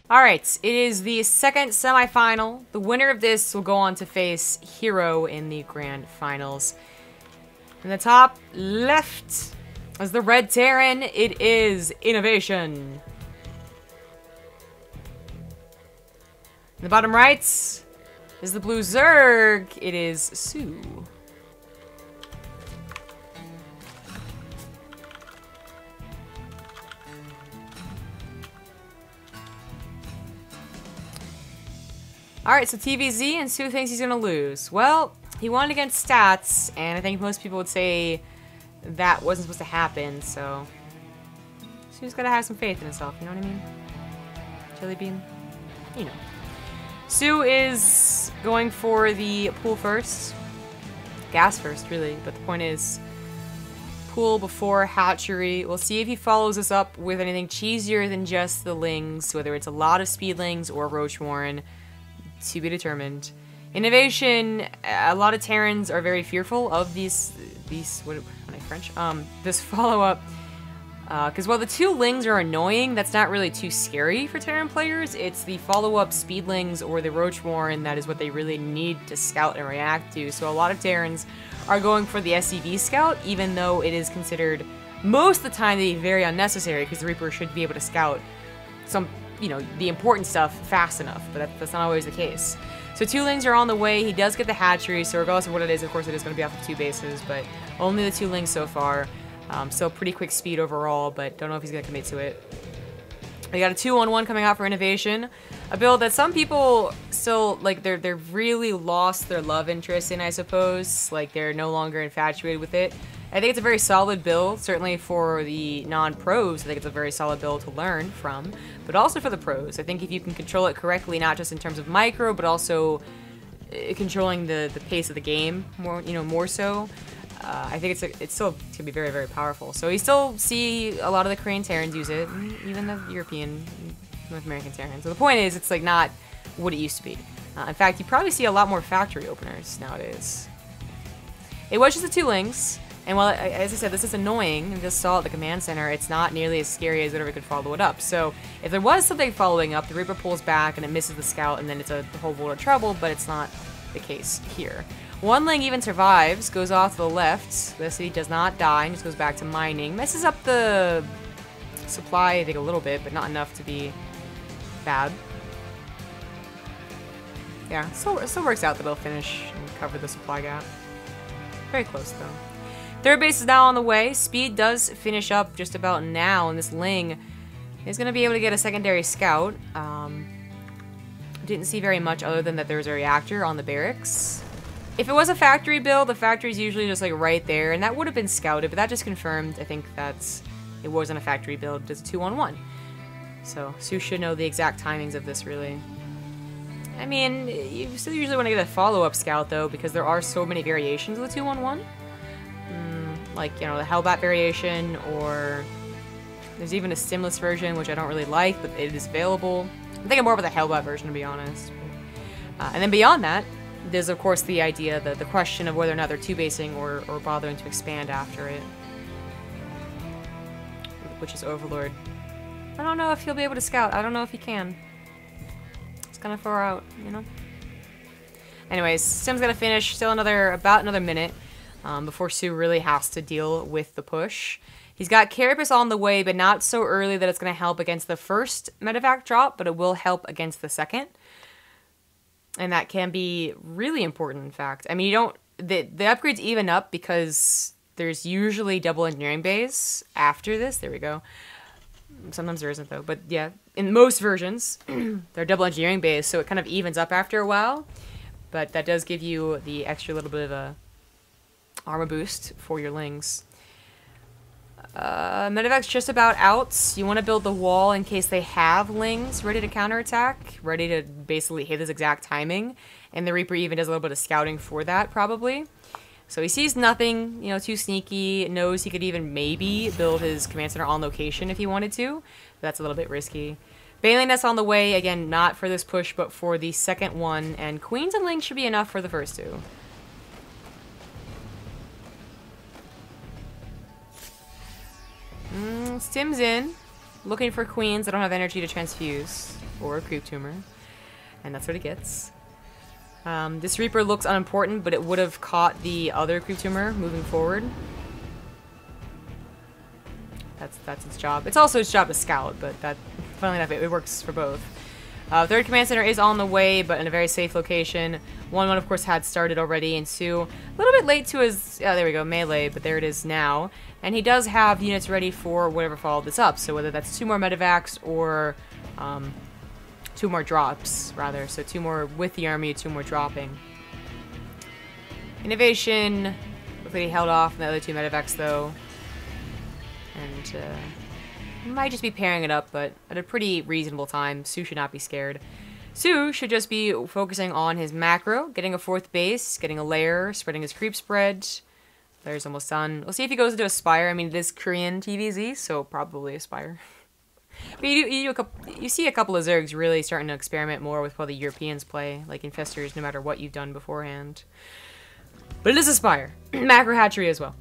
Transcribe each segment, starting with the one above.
Alright, it is the second semifinal. The winner of this will go on to face Hero in the grand finals. In the top left, as the red Terran, it is INnoVation. In the bottom right is the blue Zerg. It is soO. Alright, so TvZ and soO thinks he's gonna lose. Well, he won against stats, and I think most people would say that wasn't supposed to happen, so soO's gotta have some faith in himself, you know what I mean? Jelly bean? You know. soO is going for the pool first. Gas first, really, but the point is pool before hatchery. We'll see if he follows this up with anything cheesier than just the lings, whether it's a lot of speedlings or roach warren. To be determined. INnoVation, a lot of Terrans are very fearful of these what am I French? This follow-up. Because while the two lings are annoying, that's not really too scary for Terran players. It's the follow-up speedlings or the roach warren that is what they really need to scout and react to. So a lot of Terrans are going for the SCV scout, even though it is considered most of the time to be very unnecessary, because the Reaper should be able to scout some, you know, the important stuff fast enough, but that's not always the case. So two lings are on the way. He does get the hatchery, so regardless of what it is, of course it is going to be off of 2 bases, but only the 2 lings so far. Still pretty quick speed overall, but don't know if he's going to commit to it. We got a 2-on-1 coming out for INnoVation, a build that some people still, like, they've really lost their love interest in, I suppose. Like, they're no longer infatuated with it. I think it's a very solid build, certainly for the non-pros. I think it's a very solid build to learn from, but also for the pros. I think if you can control it correctly, not just in terms of micro, but also controlling the pace of the game more, you know, more so. I think it's still gonna be very, very powerful. So you still see a lot of the Korean Terrans use it, even the European, North American Terrans. So the point is, it's like not what it used to be. In fact, you probably see a lot more factory openers nowadays. It was just the 2 lings. And while, as I said, this is annoying, and just saw at the command center, it's not nearly as scary as whatever could follow it up. So if there was something following up, the Reaper pulls back and it misses the scout, and then it's a whole world of trouble, but it's not the case here. 1 ling even survives, goes off to the left. The city does not die, and just goes back to mining. Messes up the supply, I think, a little bit, but not enough to be bad. Yeah, it still works out that it'll finish and cover the supply gap. Very close, though. 3rd base is now on the way. Speed does finish up just about now, and this ling is going to be able to get a secondary scout. Didn't see very much other than that there's a reactor on the barracks. If it was a factory build, the factory's usually just like right there, and that would have been scouted, but that just confirmed, I think, it wasn't a factory build. It's a 2-on-1. So soO should know the exact timings of this, really. I mean, you still usually want to get a follow-up scout, though, because there are so many variations of the 2-on-1. Like, you know, the Hellbat variation, or there's even a stimless version, which I don't really like, but it is available. I'm thinking more about the Hellbat version, to be honest. And then beyond that, there's, of course, the idea, the question of whether or not they're 2-basing or bothering to expand after it. Which is Overlord. I don't know if he'll be able to scout. I don't know if he can. It's kind of far out, you know? Anyways, Sim's gonna finish. Still about another minute. Before soO really has to deal with the push. He's got Carapace on the way, but not so early that it's going to help against the first medevac drop, but it will help against the second. And that can be really important, in fact. I mean, the upgrades even up because there's usually double engineering bays after this. There we go. Sometimes there isn't, though. But yeah, in most versions, they're double engineering bays, so it kind of evens up after a while. But that does give you the extra little bit of a armor boost for your lings. Medevac's just about out. You want to build the wall in case they have lings ready to counterattack, ready to basically hit his exact timing. And the Reaper even does a little bit of scouting for that, probably. So he sees nothing, you know, too sneaky. Knows he could even maybe build his command center on location if he wanted to. But that's a little bit risky. Baneling Nest on the way. Again, not for this push, but for the second one. And Queens and Lings should be enough for the first 2. Stim's in, looking for queens that don't have energy to transfuse. or a creep tumor. And that's what it gets. This Reaper looks unimportant, but it would have caught the other creep tumor moving forward. That's its job. It's also its job to scout, but funnily enough, it works for both. Third command center is on the way, but in a very safe location. 1-1, of course, had started already, and soO a little bit late to his, there we go, melee, but there it is now. And he does have units ready for whatever followed this up, so whether that's 2 more medevacs or 2 more drops, rather. So 2 more with the army, 2 more dropping. INnoVation, looks like he held off on the other 2 medevacs, though. And might just be pairing it up, but at a pretty reasonable time. soO should not be scared. soO should just be focusing on his macro, getting a 4th base, getting a lair, spreading his creep spread. Lair's almost done. We'll see if he goes into a spire. I mean, it is Korean TvZ, so probably a spire. But you see a couple of Zergs really starting to experiment more with how the Europeans play, like Infestors, no matter what you've done beforehand. But it is a spire. Macro hatchery as well.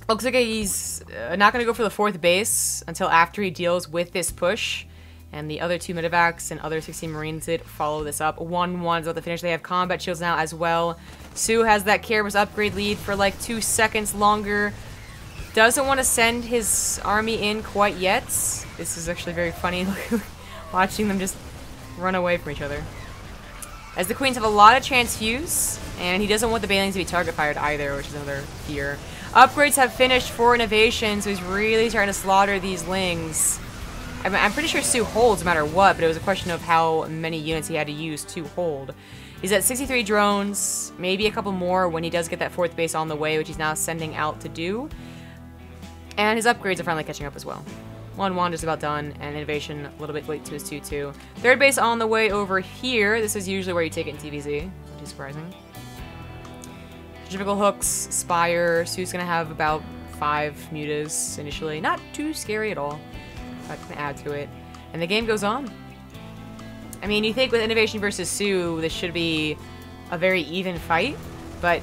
Looks like he's not going to go for the 4th base until after he deals with this push. And the other 2 medevacs and other 16 Marines did follow this up. 1-1 is about to finish. They have combat shields now as well. soO has that Carapace upgrade lead for like 2 seconds longer. Doesn't want to send his army in quite yet. This is actually very funny watching them just run away from each other. As the Queens have a lot of transfuse, and he doesn't want the Banelings to be target fired either, which is another fear. Upgrades have finished for INnoVation, so he's really trying to slaughter these Lings. I'm pretty sure soO holds no matter what, but it was a question of how many units he had to use to hold. He's at 63 drones, maybe a couple more when he does get that 4th base on the way, which he's now sending out to do. And his upgrades are finally catching up as well. 1-1 just about done, and INnoVation a little bit late to his 2-2. 3rd base on the way over here. This is usually where you take it in TvZ, which is surprising. Typical hooks, Spire. soO's gonna have about 5 mutas initially. Not too scary at all. I can add to it. And the game goes on. I mean, you think with INnoVation versus soO, this should be a very even fight, but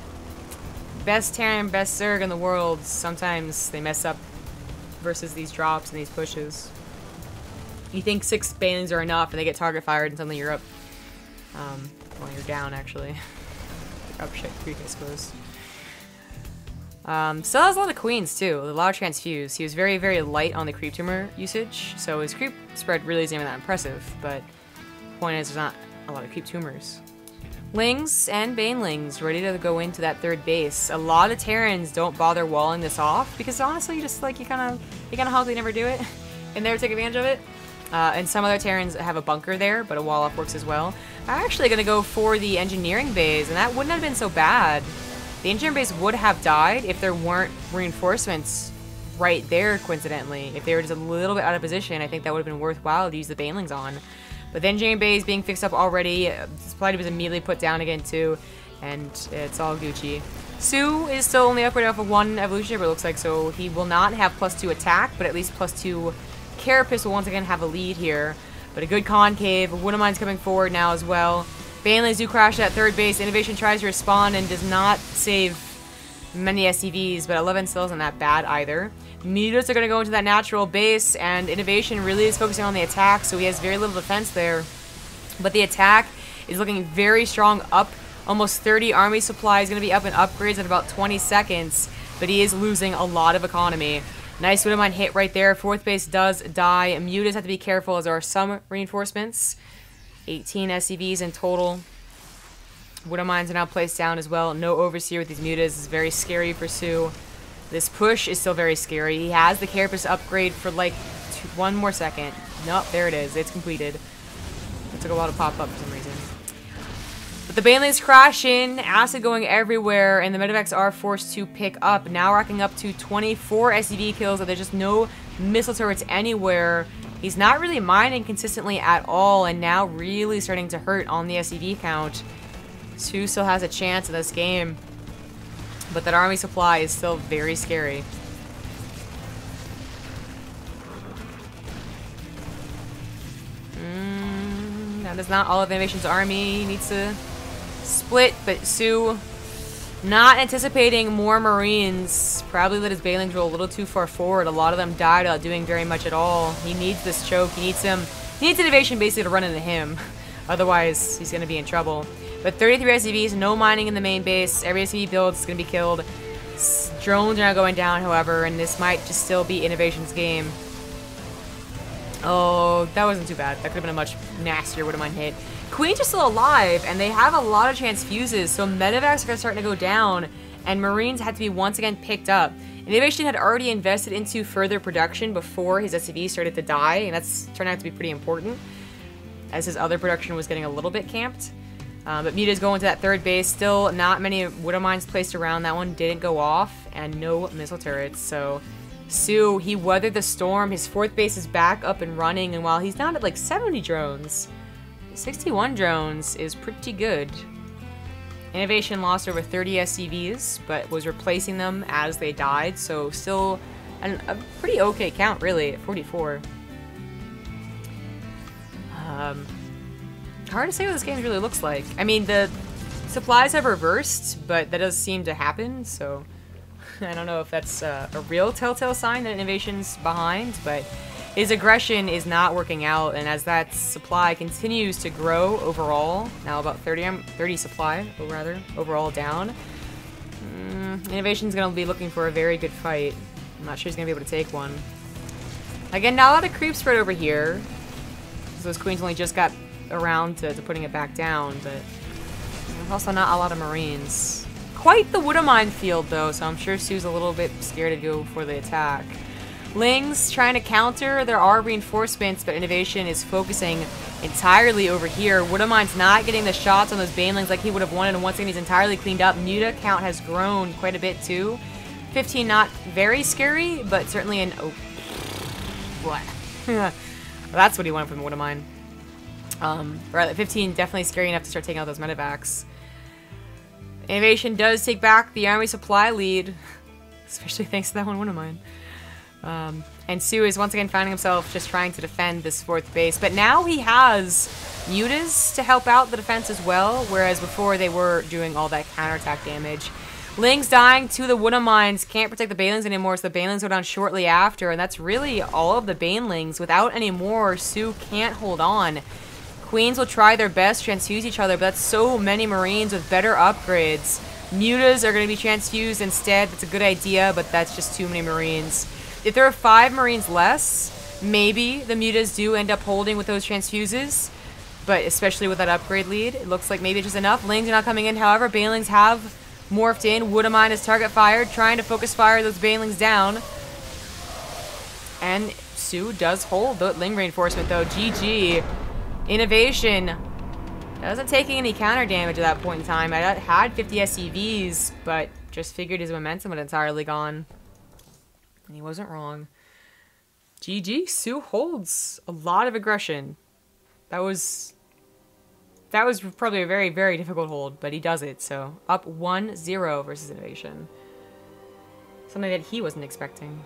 best Terran, best Zerg in the world, sometimes they mess up versus these drops and these pushes. You think 6 Banelings are enough and they get target fired and suddenly you're up. Well, you're down actually. Up shit creek, I suppose. Still has a lot of Queens too, a lot of transfuse. He was very, very light on the creep tumor usage, so his creep spread really isn't even that impressive, but the point is there's not a lot of creep tumors. Lings and Banelings ready to go into that 3rd base. A lot of Terrans don't bother walling this off because honestly, you kind of hope they never do it and never take advantage of it. And some other Terrans have a bunker there, but a wall off works as well. I'm actually gonna go for the engineering base, and that wouldn't have been so bad. The engineering base would have died if there weren't reinforcements right there, coincidentally. If they were just a little bit out of position, I think that would have been worthwhile to use the Banelings on. But the engineering base being fixed up already, supply was immediately put down again too, and it's all Gucci. soO is still only upgraded off of 1 evolution, but it looks like so he will not have +2 attack, but at least +2 Carapace will once again have a lead here. But a good concave, Woodamine's coming forward now as well. Banelings do crash at 3rd base. INnoVation tries to respond and does not save many SCVs, but 11 still isn't that bad either. Mutas are going to go into that natural base, and INnoVation really is focusing on the attack, so he has very little defense there. But the attack is looking very strong, up almost 30 army supply. Is going to be up in upgrades in about 20 seconds, but he is losing a lot of economy. Nice Woodamine hit right there. 4th base does die. Mutas have to be careful as there are some reinforcements. 18 SCVs in total. Woodamines are now placed down as well. No Overseer with these Mutas. This is very scary for soO. This push is still very scary. He has the Carapace upgrade for like 1 more second. Nope, there it is. It's completed. It took a while to pop up for some reason. But the Banelings crash in, acid going everywhere, and the medevacs are forced to pick up. Now racking up to 24 SCV kills, and there's just no missile turrets anywhere. He's not really mining consistently at all, and now really starting to hurt on the SCV count. soO still has a chance in this game, but that army supply is still very scary. That is not all of INnoVation's army. He needs to split, but soO not anticipating more Marines. Probably let his Banelings roll a little too far forward. A lot of them died without doing very much at all. He needs this choke. He needs him He needs INnoVation basically to run into him. Otherwise, he's going to be in trouble. But 33 SCVs, no mining in the main base. Every SCV build is going to be killed. Drones are not going down, however, and this might just still be INnoVation's game. Oh, that wasn't too bad. That could have been a much nastier Woodamine hit. Queens are still alive, and they have a lot of transfuses, so medevacs are starting to go down, and Marines had to be once again picked up. INnoVation had already invested into further production before his SCV started to die, and that's turned out to be pretty important, as his other production was getting a little bit camped. But Muta's going to that third base. Still not many Woodamines placed around. That one didn't go off, and no missile turrets. So soO, he weathered the storm. His fourth base is back up and running, and while he's down at like 70 drones, 61 drones is pretty good. INnoVation lost over 30 SCVs, but was replacing them as they died, so still a pretty okay count, really, at 44. Hard to say what this game really looks like. I mean, the supplies have reversed, but that does seem to happen, so I don't know if that's a real telltale sign that INnoVation's behind, but his aggression is not working out, and as that supply continues to grow overall, now about 30 supply, rather, overall down, INnoVation's going to be looking for a very good fight. I'm not sure he's going to be able to take one. Again, not a lot of creep spread over here, so those queens only just got around to putting it back down, but there's also not a lot of Marines. Quite the Woodamine field, though, so I'm sure soO's a little bit scared to go for the attack. Ling's trying to counter. There are reinforcements, but INnoVation is focusing entirely over here. Woodamine's not getting the shots on those Banelings like he would have wanted, and once again, he's entirely cleaned up. Muta count has grown quite a bit, too. 15 not very scary, but certainly an... Oh. What? Well, that's what he wanted from Woodamine. Right, 15 definitely scary enough to start taking out those medevacs. INnoVation does take back the army supply lead, especially thanks to that one Woodamine. And soO is once again finding himself just trying to defend this fourth base, but now he has Mutas to help out the defense as well, whereas before they were doing all that counterattack damage. Ling's dying to the Woodamines, can't protect the Banelings anymore, so the Banelings go down shortly after, and that's really all of the Banelings. Without any more, soO can't hold on. Queens will try their best to transfuse each other, but that's so many Marines with better upgrades. Mutas are going to be transfused instead. That's a good idea, but that's just too many Marines. If there are 5 Marines less, maybe the Mutas do end up holding with those transfuses, but especially with that upgrade lead, it looks like maybe it's just enough. Lings are not coming in, however, Banelings have morphed in. Woodamine is target fired, trying to focus fire those Banelings down. And soO does hold the Ling reinforcement, though. GG. INnoVation doesn't taking any counter damage at that point in time. I had 50 SCVs, but just figured his momentum had entirely gone. And he wasn't wrong. GG, soO holds a lot of aggression. That was probably a very, very difficult hold, but he does it, so up 1-0 versus INnoVation. Something that he wasn't expecting.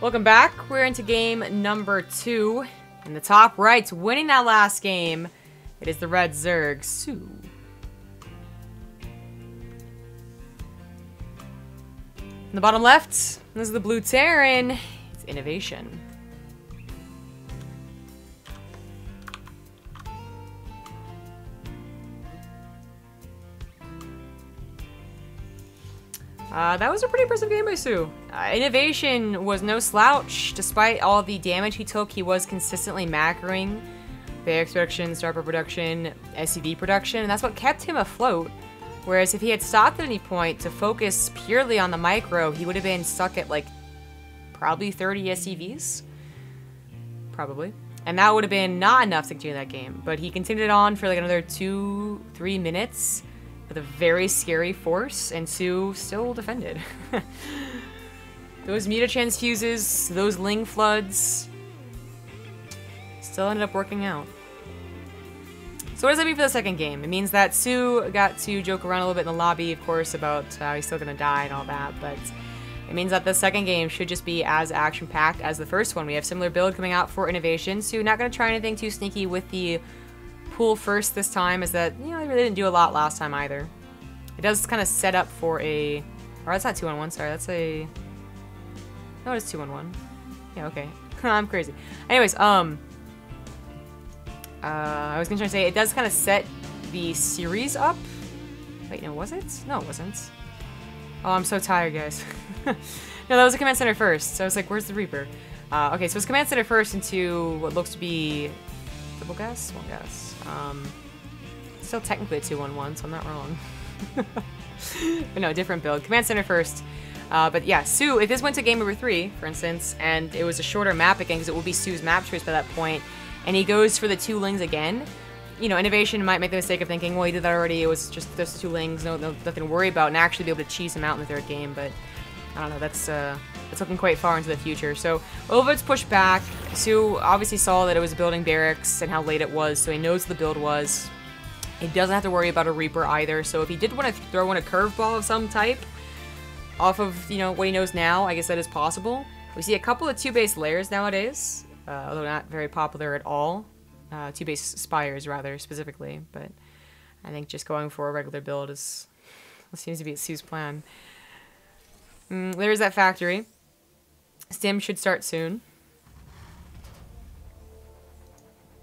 Welcome back. We're into game number 2. In the top right, winning that last game, it is the red Zerg, soO. In the bottom left, this is the blue Terran. It's INnoVation. That was a pretty impressive game by soO. INnoVation was no slouch. Despite all the damage he took, he was consistently macroing barracks production, starport production, SCV production, and that's what kept him afloat. Whereas if he had stopped at any point to focus purely on the micro, he would have been stuck at like probably 30 SCVs. Probably. And that would have been not enough to continue that game. But he continued on for like another 2-3 minutes with a very scary force, and soO still defended. Those Muta transfuses, those Ling floods, still ended up working out. So what does that mean for the second game? It means that soO got to joke around a little bit in the lobby, of course, about how he's still gonna die and all that, but it means that the second game should just be as action-packed as the first one. We have similar build coming out for INnoVation. soO not gonna try anything too sneaky with the pool first this time, is that, you know, he really didn't do a lot last time either. It does kind of set up for a... Or that's not 2-on-1, sorry, that's a... No, it's 2-on-1. Yeah, okay. I'm crazy. Anyways, I was gonna try to say, it does kind of set the series up. Wait, no, was it? No, it wasn't. Oh, I'm so tired, guys. No, that was a command center first. So I was like, where's the Reaper? Okay, so it's command center first into what looks to be double gas? One gas. Still technically a 2-1-1, so I'm not wrong. But no, different build. Command center first. But yeah, soO, if this went to game over 3, for instance, and it was a shorter map again, because it will be soO's map choice by that point, and he goes for the 2 lings again, you know, INnoVation might make the mistake of thinking, well, he did that already, it was just those 2 lings, nothing to worry about, and actually be able to cheese him out in the 3rd game, but I don't know, that's looking quite far into the future. So, Overvote's pushed back. soO obviously saw that it was building barracks and how late it was, so he knows the build was. He doesn't have to worry about a Reaper either, so if he did want to throw in a curveball of some type, off of, you know, what he knows now, I guess that is possible. We see a couple of 2-base layers nowadays, although not very popular at all. 2-base spires, rather, specifically, but I think just going for a regular build seems to be soO's plan. There's that factory. Stim should start soon.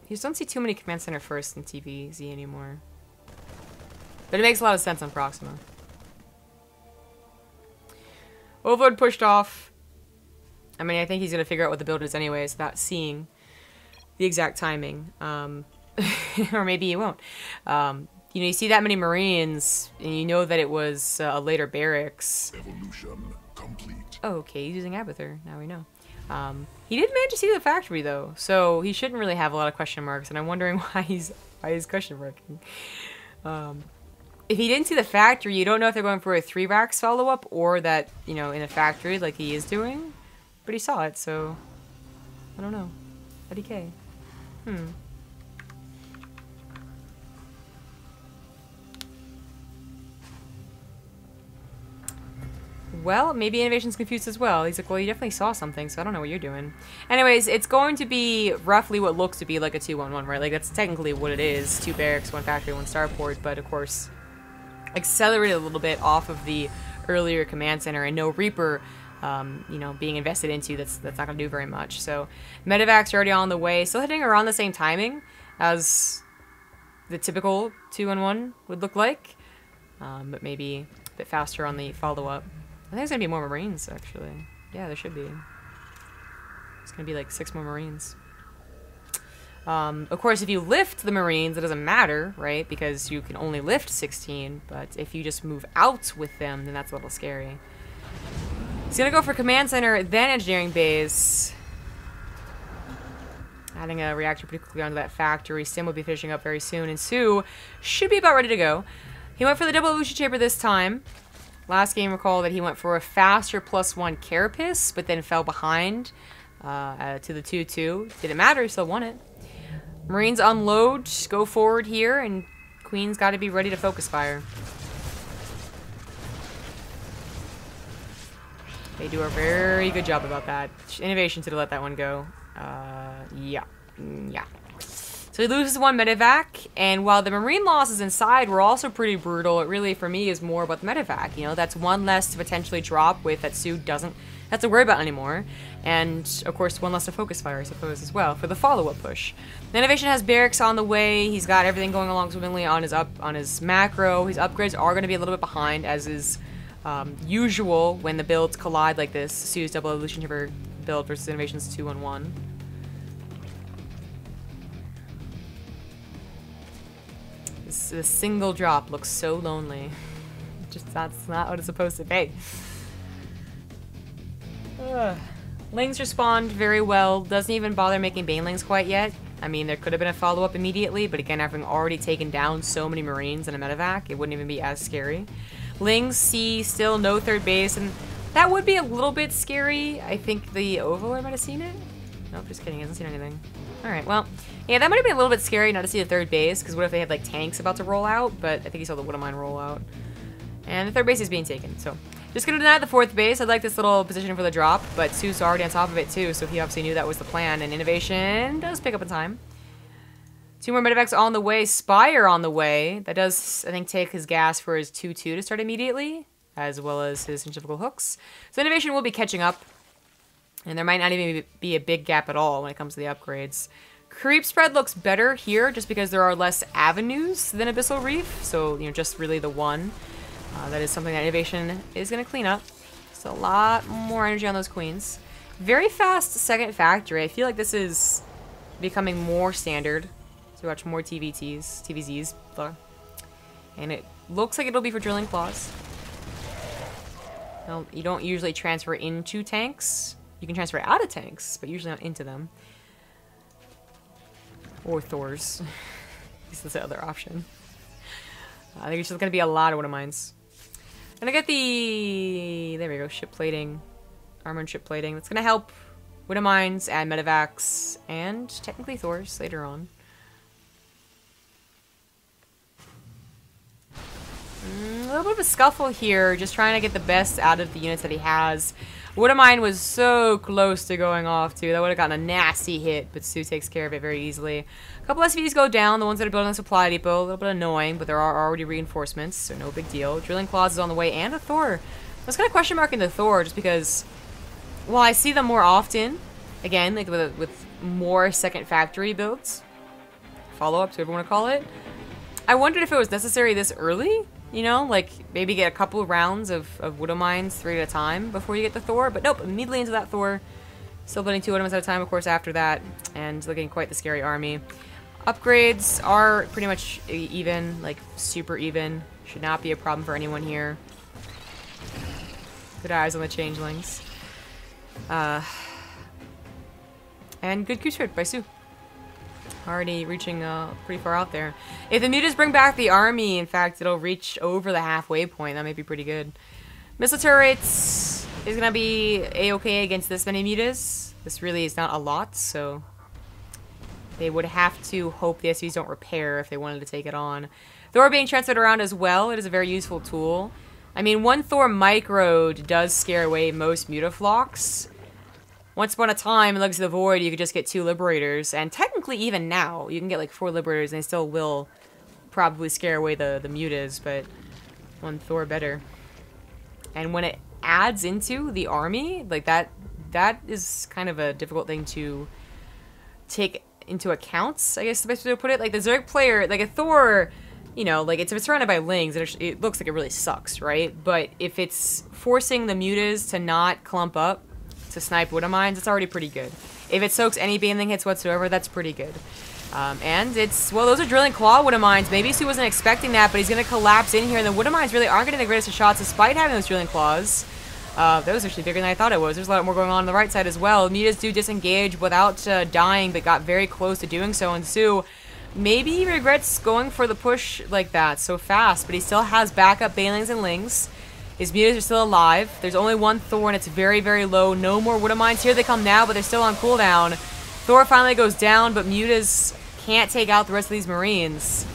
You just don't see too many command center first in TvZ anymore. But it makes a lot of sense on Proxima. Overvote pushed off. I mean, I think he's going to figure out what the build is anyways without seeing the exact timing. Or maybe he won't. You know, you see that many Marines, and you know that it was a later barracks. Evolution complete. Oh, okay, he's using Abathur. Now we know. He did manage to see the factory, though, so he shouldn't really have a lot of question marks, and I'm wondering why he's question marking. If he didn't see the factory, you don't know if they're going for a 3 racks follow-up, or that, you know, in a factory like he is doing. But he saw it, so I don't know. IDK. Well, maybe INnoVation's confused as well. He's like, well, you definitely saw something, so I don't know what you're doing. Anyways, it's going to be roughly what looks to be like a 2-1-1, right? Like, that's technically what it is. 2 barracks, 1 factory, 1 starport, but of course, accelerated a little bit off of the earlier command center, and no Reaper, you know, being invested into. That's not going to do very much. So, Medevac's already on the way, still hitting around the same timing as the typical 2-1-1 would look like, but maybe a bit faster on the follow-up. I think there's going to be more Marines, actually. Yeah, there should be. It's going to be like 6 more Marines. Of course, if you lift the Marines, it doesn't matter, right? Because you can only lift 16, but if you just move out with them, then that's a little scary. He's going to go for Command Center, then Engineering Base. Adding a reactor pretty quickly onto that factory. Stim will be finishing up very soon, and soO should be about ready to go. He went for the double evolution chamber this time. Last game, recall that he went for a faster +1 carapace, but then fell behind to the 2-2. Didn't matter, he still won it. Marines unload, go forward here, and Queen's got to be ready to focus fire. They do a very good job about that. INnoVation should have let that one go. Yeah. So he loses 1 medevac, and while the Marine losses inside were also pretty brutal, it really, for me, is more about the medevac. You know, that's 1 less to potentially drop with that soO doesn't have to worry about anymore. And, of course, 1 less to focus fire, I suppose, as well, for the follow-up push. INnoVation has barracks on the way. He's got everything going along swimmingly on his macro. His upgrades are going to be a little bit behind, as is usual when the builds collide like this. soO's double evolution chamber build versus INnoVation's 2-1-1. The single drop looks so lonely. Just that's not what it's supposed to be. Lings respond very well. Doesn't even bother making banelings quite yet. I mean, there could have been a follow-up immediately, but again, having already taken down so many Marines in a medevac, it wouldn't even be as scary. Lings see still no 3rd base, and that would be a little bit scary. I think the Overlord might have seen it. Nope, just kidding. He hasn't seen anything. Alright, well, yeah, that might have been a little bit scary not to see the 3rd base, because what if they had, like, tanks about to roll out? But I think he saw the Widowmine roll out. And the 3rd base is being taken, so. Just gonna deny the 4th base. I like this little position for the drop, but soO's already on top of it, too, so he obviously knew that was the plan, and INnoVation does pick up in time. 2 more medevacs on the way. Spire on the way. That does, I think, take his gas for his 2-2 to start immediately, as well as his centrifugal hooks. So INnoVation will be catching up. And there might not even be a big gap at all when it comes to the upgrades. Creep spread looks better here just because there are less avenues than Abyssal Reef. So, you know, just really the one. That is something that INnoVation is going to clean up. So a lot more energy on those queens. Very fast second factory. I feel like this is becoming more standard. So watch more TvZs. And it looks like it'll be for drilling claws. Well, you don't usually transfer into tanks. You can transfer out of tanks, but usually not into them. Or Thors. This is the other option. I think it's just going to be a lot of Widowmines. And I get the... There we go. Ship plating. Armor and ship plating. That's going to help Widowmines and Medivacs and technically Thors later on. A little bit of a scuffle here. Just trying to get the best out of the units that he has. Widowmine was so close to going off, too. That would have gotten a nasty hit, but soO takes care of it very easily. A couple SVs go down, the ones that are building the supply depot. A little bit annoying, but there are already reinforcements, so no big deal. Drilling Claws is on the way, and a Thor. I was kind of question marking the Thor, just because, well, I see them more often. Again, like with more second factory builds. Follow-ups, whatever you want to call it. I wondered if it was necessary this early. You know, like, maybe get a couple of rounds of Widowmines 3 at a time before you get the Thor. But nope, immediately into that Thor. Still building 2 Widowmines at a time, of course, after that. And looking quite the scary army. Upgrades are pretty much even, like, super even. Should not be a problem for anyone here. Good eyes on the changelings. And good Q-Script by soO. Already reaching pretty far out there. If the mutas bring back the army, in fact, it'll reach over the halfway point. That might be pretty good. Missile turrets is going to be a-okay against this many mutas. This really is not a lot, so they would have to hope the SVs don't repair if they wanted to take it on. Thor being transferred around as well. It is a very useful tool. I mean, one Thor microed does scare away most mutaflocks. Once upon a time, in Legacy of the Void, you could just get 2 Liberators, and technically even now, you can get like 4 Liberators, and they still will probably scare away the mutas, but one Thor better. And when it adds into the army, like that is kind of a difficult thing to take into account, I guess the best way to put it. Like the Zerg player, like a Thor, you know, like if it's surrounded by Lings, it looks like it really sucks, right? But if it's forcing the mutas to not clump up, to snipe Widowmines, it's already pretty good. If it soaks any Baneling hits whatsoever, that's pretty good. And it's, well, those are Drilling Claw Widowmines. Maybe soO wasn't expecting that, but he's going to collapse in here, and the Widowmines really aren't getting the greatest of shots despite having those Drilling Claws. That was actually bigger than I thought it was. There's a lot more going on the right side as well. Mutas do disengage without dying, but got very close to doing so, and soO maybe he regrets going for the push like that so fast, but he still has backup Banelings and Lings. His mutas are still alive. There's only one Thor, and it's very, very low. No more Widowmines. Here they come now, but they're still on cooldown. Thor finally goes down, but mutas can't take out the rest of these Marines.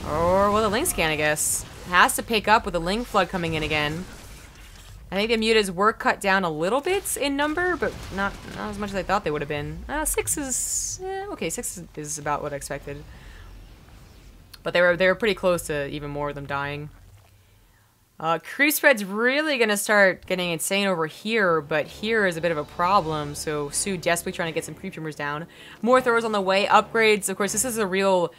Or, well, the Lings can, I guess. Has to pick up with the Ling Flood coming in again. I think the mutas were cut down a little bit in number, but not as much as I thought they would have been. 6 is... okay, 6 is about what I expected. But they were pretty close to even more of them dying. Creep spread's really going to start getting insane over here, but here is a bit of a problem, so soO desperately trying to get some creep tumors down. More Thors on the way, upgrades. Of course, this is a real,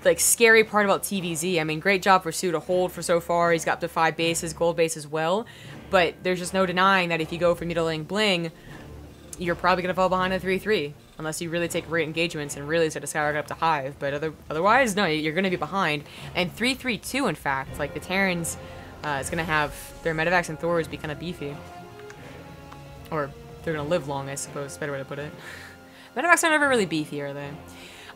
like, scary part about TvZ. I mean, great job for soO to hold for so far. He's got up to 5 bases, gold base as well, but there's just no denying that if you go for Mutilating Bling, you're probably going to fall behind a 3-3, unless you really take great engagements and really start to skyrocket up to Hive, but otherwise, no, you're going to be behind. And 3-3-2, in fact, like, the Terrans... it's going to have their Medivacs and Thors be kind of beefy. Or, they're going to live long, I suppose. Better way to put it. Medivacs are never really beefy, are they?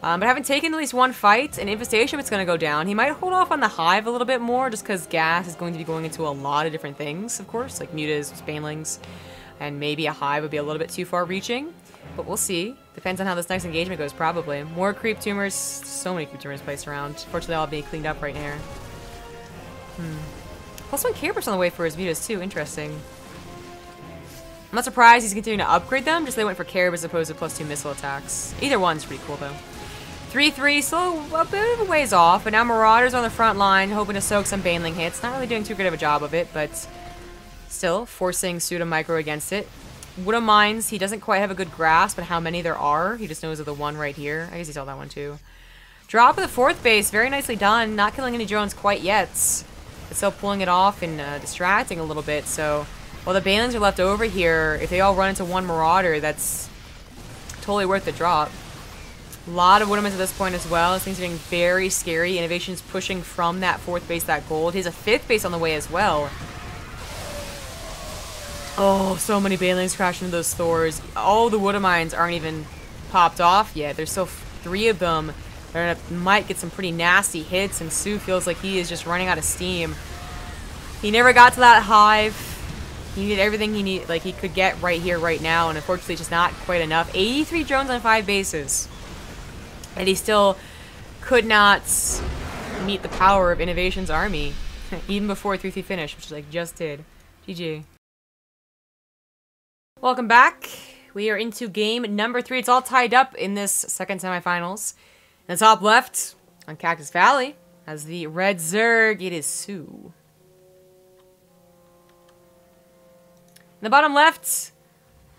But having taken at least one fight, an Infestation is going to go down. He might hold off on the Hive a little bit more, just because gas is going to be going into a lot of different things, of course. Like mutas, Banelings, and maybe a Hive would be a little bit too far reaching. But we'll see. Depends on how this next engagement goes, probably. More creep tumors. So many creep tumors placed around. Fortunately, all being cleaned up right here. +1 care burst on the way for his mutas too. Interesting. I'm not surprised he's continuing to upgrade them, just they went for care as opposed to +2 missile attacks. Either one's pretty cool though. 3-3, still a bit of a ways off, but now Marauders on the front line, hoping to soak some Baneling hits. Not really doing too great of a job of it, but still forcing soO to micro against it. Wood Mines, he doesn't quite have a good grasp on how many there are. He just knows of the one right here. I guess he saw that one too. Drop of the 4th base, very nicely done. Not killing any drones quite yet. But still pulling it off and distracting a little bit. So while the Banelings are left over here, if they all run into one Marauder, that's totally worth the drop. A lot of Woodmans at this point as well. This thing's getting very scary. INnoVation's pushing from that 4th base, that gold. He has a 5th base on the way as well. Oh, so many Banelings crashing into those Thors. All the Wood Mines aren't even popped off yet. There's still 3 of them. They might get some pretty nasty hits, and soO feels like he is just running out of steam. He never got to that hive. He needed everything he could get right here, right now, and unfortunately it's just not quite enough. 83 drones on 5 bases. And he still could not meet the power of INnoVation's army, even before 3-3 finish, which is like just did. GG. Welcome back. We are into game number 3. It's all tied up in this second semifinals. In the top left, on Cactus Valley, as the red Zerg, it is soO. In the bottom left,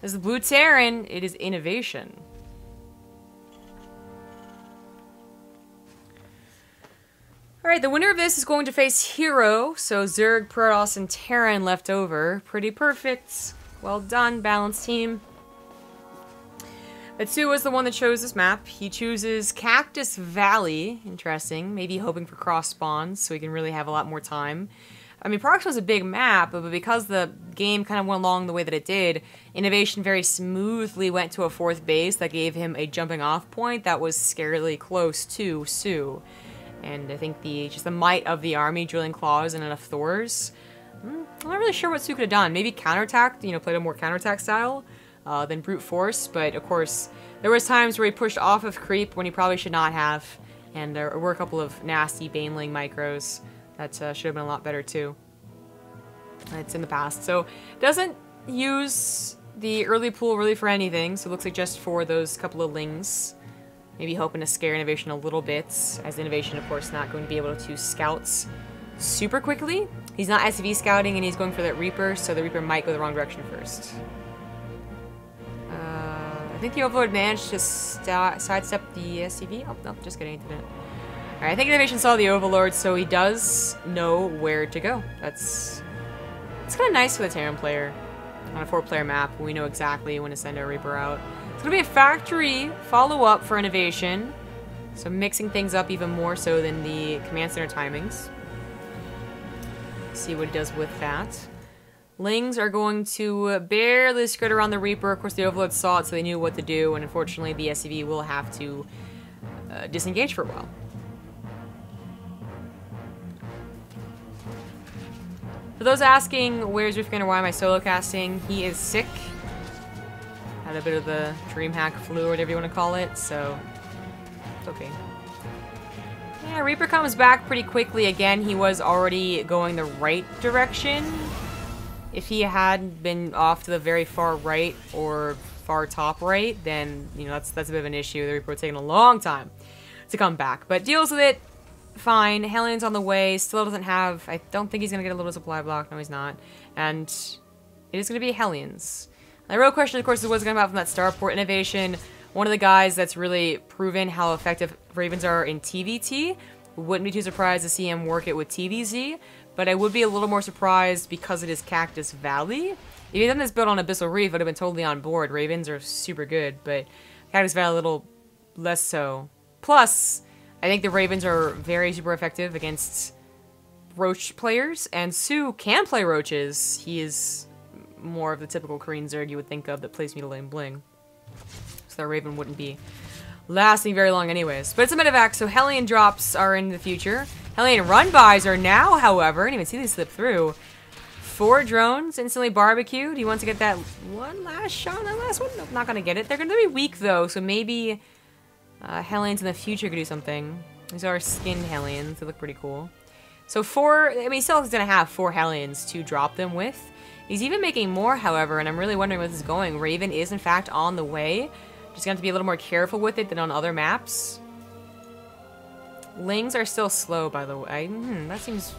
is the blue Terran, it is INnoVation. Alright, the winner of this is going to face Hero, so Zerg, Protoss, and Terran left over. Pretty perfect. Well done, balanced team. But soO was the one that chose this map. He chooses Cactus Valley. Interesting. Maybe hoping for cross spawns, so he can really have a lot more time. I mean, Prox was a big map, but because the game kind of went along the way that it did, INnoVation very smoothly went to a 4th base that gave him a jumping off point that was scarily close to soO. And I think just the might of the army, drilling claws and enough Thors. I'm not really sure what soO could have done. Maybe counterattacked, played a more counterattack style than brute force. But of course, there was times where he pushed off of creep when he probably should not have. And there were a couple of nasty Baneling micros that should have been a lot better too. It's in the past. So doesn't use the early pool really for anything. So it looks like just for those couple of lings. Maybe hoping to scare INnoVation a little bit, as INnoVation, of course, not going to be able to scout super quickly. He's not SCV scouting, and he's going for that Reaper, so the Reaper might go the wrong direction first. I think the Overlord managed to sidestep the SCV. Oh, no, just kidding, he didn't. Alright, I think INnoVation saw the Overlord, so he does know where to go. It's kind of nice for the Terran player on a 4-player map when we know exactly when to send our Reaper out. It's going to be a factory follow-up for INnoVation, so mixing things up even more so than the command center timings. See what he does with that. Lings are going to barely skirt around the Reaper. Of course, the Overlord saw it, so they knew what to do, and unfortunately, the SCV will have to disengage for a while. For those asking, where's Rifkin or why am I solo casting? He is sick. Had a bit of the dream hack flu or whatever you want to call it, so it's okay. Yeah, Reaper comes back pretty quickly. Again, he was already going the right direction. If he had been off to the very far right or far top right, then, that's a bit of an issue. The Reaper taking a long time to come back, but deals with it fine. Hellions on the way. Still doesn't have, I don't think he's going to get a little supply block. No, he's not. And it is going to be Hellions. The real question, of course, is what's going to come out from that starport. INnoVation, one of the guys that's really proven how effective Ravens are in TvT. Wouldn't be too surprised to see him work it with TvZ, but I would be a little more surprised because it is Cactus Valley. If he done this built on Abyssal Reef, I would have been totally on board. Ravens are super good, but Cactus Valley a little less so. Plus, I think the Ravens are very super effective against Roach players, and soO can play Roaches. He is more of the typical Korean Zerg you would think of that plays Mutilating Bling. So that Raven wouldn't be lasting very long anyways. But it's a medevac, so Hellion drops are in the future. Hellion run-bys are now, however, I didn't even see these slip through. 4 drones instantly barbecued. He wants to get that one last shot on that last one. Nope, not going to get it. They're going to be weak, though, so maybe Hellions in the future could do something. These are skinned Hellions. They look pretty cool. So 4, I mean, he still is going to have 4 Hellions to drop them with. He's even making more, however, and I'm really wondering where this is going. Raven is, in fact, on the way. Just going to have to be a little more careful with it than on other maps. Lings are still slow, by the way. That seems...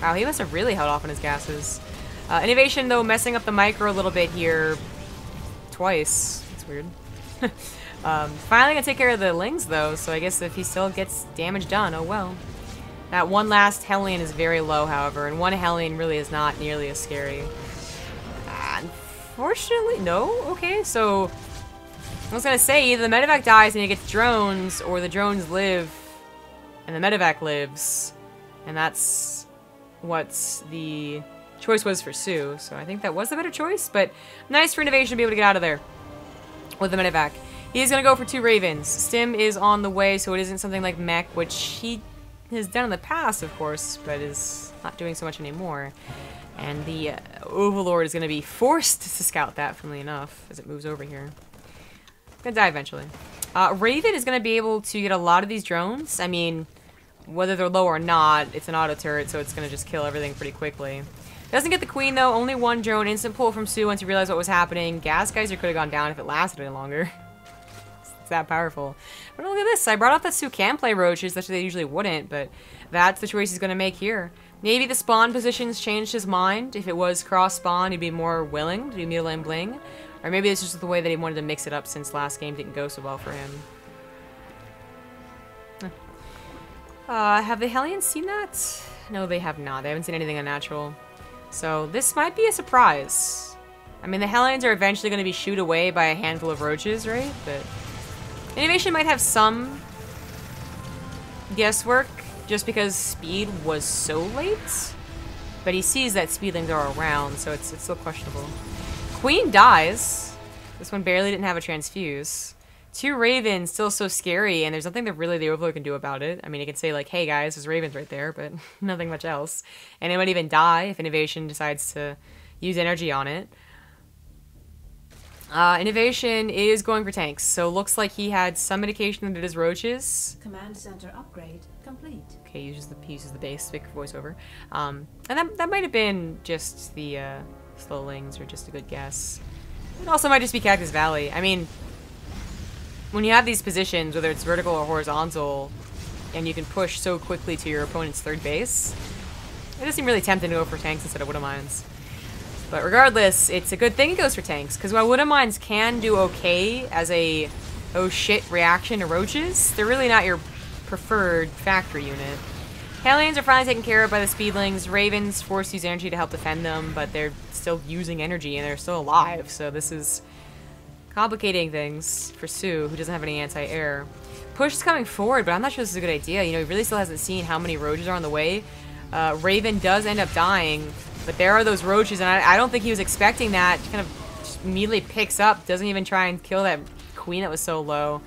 Wow, he must have really held off on his gases. INnoVation, though, messing up the micro a little bit here. Twice. That's weird. Finally gonna take care of the Lings, though, so I guess if he still gets damage done, oh well. That one last Hellion is very low, however, and one Hellion really is not nearly as scary. Unfortunately, no? Okay, so I was gonna say either the medevac dies and he gets drones, or the drones live and the medevac lives. And that's what the choice was for soO. So I think that was the better choice, but nice for INnoVation to be able to get out of there with the medevac. He's gonna go for 2 Ravens. Stim is on the way, so it isn't something like mech, which he has done in the past, of course, but is not doing so much anymore. And the Overlord is going to be forced to scout that, funnily enough, as it moves over here. Gonna die eventually. Raven is going to be able to get a lot of these drones. I mean, whether they're low or not, it's an auto turret, so it's going to just kill everything pretty quickly. Doesn't get the Queen, though. Only 1 drone. Instant pull from soO once he realized what was happening. Gas Geyser could have gone down if it lasted any longer. It's that powerful. But look at this. I brought up that soO can play roaches, that they usually wouldn't, but that's the choice he's going to make here. Maybe the spawn positions changed his mind. If it was cross-spawn, he'd be more willing to do Metal and Bling. Or maybe it's just the way that he wanted to mix it up since last game didn't go so well for him. Have the Hellions seen that? No, they have not. They haven't seen anything unnatural. So this might be a surprise. I mean, the Hellions are eventually going to be shooed away by a handful of roaches, right? But INnoVation might have some guesswork just because speed was so late. But he sees that speedlings are around, so it's still questionable. Queen dies. This one barely didn't have a transfuse. 2 Ravens, still so scary, and there's nothing that really the Overlord can do about it. I mean, he can say, like, hey guys, there's Ravens right there, but nothing much else. And it might even die if INnoVation decides to use energy on it. INnoVation is going for tanks, so looks like he had some indication that it is roaches. Command center upgrade complete. Okay, he uses the basic voiceover. And that might have been just the slowlings, or just a good guess. It also might just be Cactus Valley. I mean, when you have these positions, whether it's vertical or horizontal, and you can push so quickly to your opponent's 3rd base, it does seem really tempting to go for tanks instead of Widow Mines. But regardless, it's a good thing he goes for tanks, because while Widow Mines can do okay as a oh shit reaction to roaches, they're really not your preferred factory unit. Hellions are finally taken care of by the speedlings. Ravens force use energy to help defend them, but they're still using energy and they're still alive, so this is complicating things for soO, who doesn't have any anti-air. Push is coming forward, but I'm not sure this is a good idea. You know, he really still hasn't seen how many roaches are on the way. Raven does end up dying, but there are those roaches, and I don't think he was expecting that. Kind of just immediately picks up, doesn't even try and kill that Queen that was so low.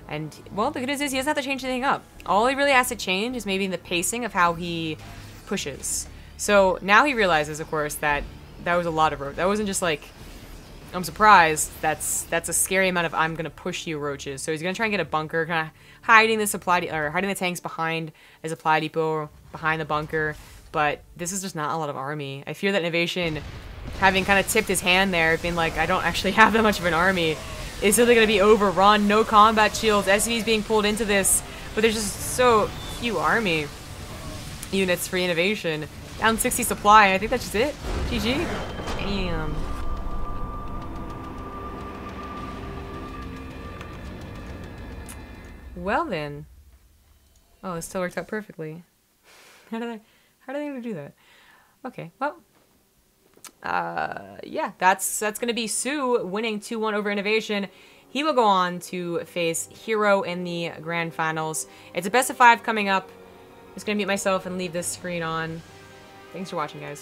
And, well, the good news is he doesn't have to change anything up. All he really has to change is maybe the pacing of how he pushes. So now he realizes, of course, that that was a lot of roaches. That wasn't just like, I'm surprised. That's a scary amount of I'm gonna push you roaches. So he's gonna try and get a bunker, kind of hiding the hiding the tanks behind a supply depot, behind the bunker. But this is just not a lot of army. I fear that INnoVation, having kind of tipped his hand there, being like, I don't actually have that much of an army, is simply gonna be overrun. No combat shields. SCV's being pulled into this, but there's just so few army units for INnoVation. Down 60 supply. I think that's just it. GG. Damn. Well then. Oh, it still worked out perfectly. How did I do that? Okay, well. Yeah, that's gonna be soO winning 2-1 over INnoVation. He will go on to face Hero in the grand finals. It's a best of 5 coming up. I'm just gonna mute myself and leave this screen on. Thanks for watching, guys.